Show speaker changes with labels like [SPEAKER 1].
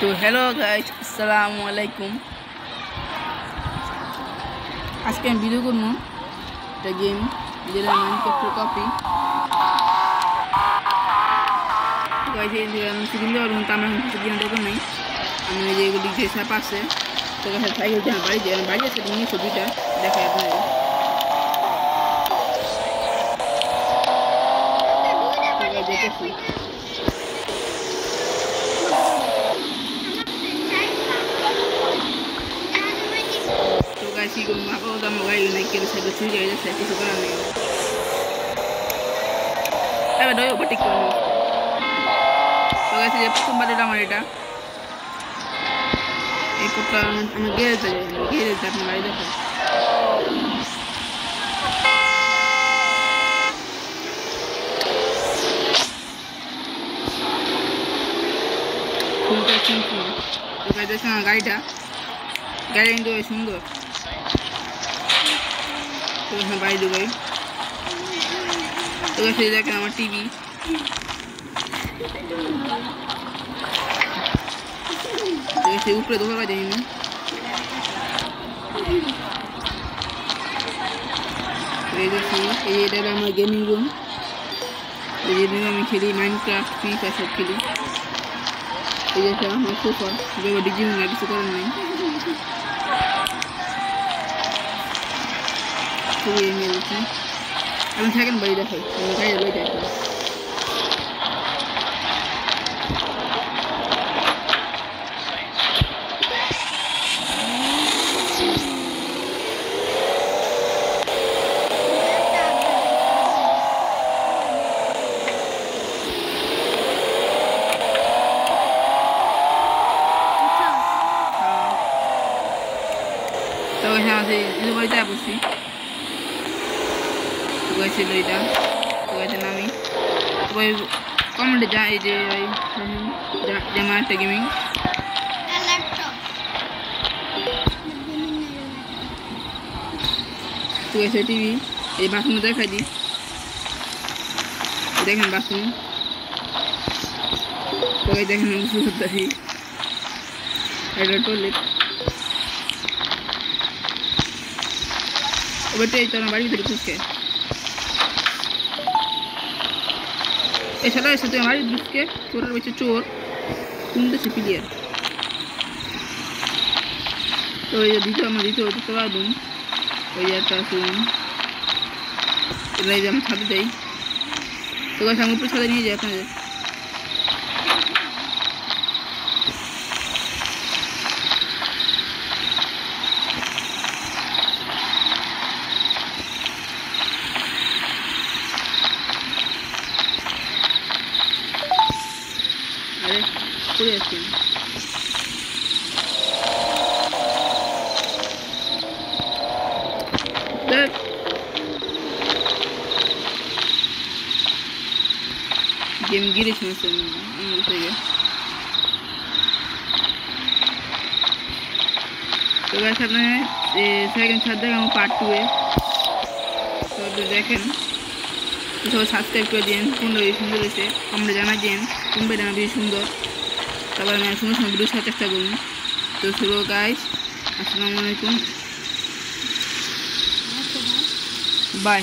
[SPEAKER 1] তো hello guys, আসসালামু আলাইকুম। আজকে আমি ভিডিও করবো একটা গেম যেটা মাইনক্রাফটের কপি। গাইস এই যে আমি সিজন দেওয়ার মতো আমার কিছু গেম দরকার নেই। আমি যে এগুলি যে সাপ আছে তো গাছ সাইকেল দিয়ে বাড়ি আছে নিয়ে ছবিটা দেখাই আপনাদের। দেখেছি তো গাছ কি করবো আপাতত আমার গাড়ি নাই কেন সাইকেল ছুঁয়ে যায় যাচ্ছে কিছু করার নেই। এবার ডয় ওভারটেক করে নেব। তো গাছ যে প্রথমবার এটা আমার এটা এই কোটটা আমি গ্যারেজে যাই, গ্যারেজে আপনার বাড়ি দেখো। ফুলটা সিম্পল তো গাছ দেখছেন আমার গাড়িটা, গাড়ি কিন্তু সুন্দর। তো এখানে বাড়ি ঢুকাই। তো গাছ দেখেন আমার টিভি, উপরে দোকান পাই দেখিনি। এই এটা আমার গেমিং রুম, এই গেমিং রুম আমি খেলি মাইনক্রাফট, ফ্রি ফায়ার সব খেলি। এই যে আমার সোফা, ডিজিং না কিছু করার নেই। খুবই এগিয়ে দিচ্ছি আমি থাকেন বাড়ি দেখাই, আমি গাড়ি বাড়ি দেখাই। তো এখানে আছে এই বাড়িতে বসছি। তো ছিল এটা, তো গেছে নামি সবাই কমেন্টে যা এই যে যেমন একটা গেমিং তো গেছে টিভি। এই বাথরুমে দেখাই দিই, দেখেন বাথরুম। তো দেখেন গোসল করতেছি, এটা টয়লেট। ওটাই তো আমার বাড়ির ভিতরে ঢুকে এছাড়া এসে আমার বাড়ির ঢুকে চোরের বেঁচে চোর শুনতেছি প্লেয়ার। তো ওই যে আমার দ্বিতীয় হতে পারবুন ওই যে একটা শুন এগুলো যে আমি ছাদে যাই। তো গাছ আমি উপরে ছাদে নিয়ে যাই আপনাদের। আরে করে আসছি গেম গিরে শুনেছি আমার থেকে। তো গাছ আপনার সেকেন্ড ছাদ দেখেন আমার পার্ট 2 তো দেখেন। সবাই সাবস্ক্রাইব করে দিন, কোনটা বেশি সুন্দর হয়েছে কমেন্টে জানা দিন, কোনটা জানা বেশি সুন্দর। তারপর আমি সুন্দর সুন্দর ভিডিও করার চেষ্টা করুন। তো শুরু গাইস, আসসালামু আলাইকুম, বাই।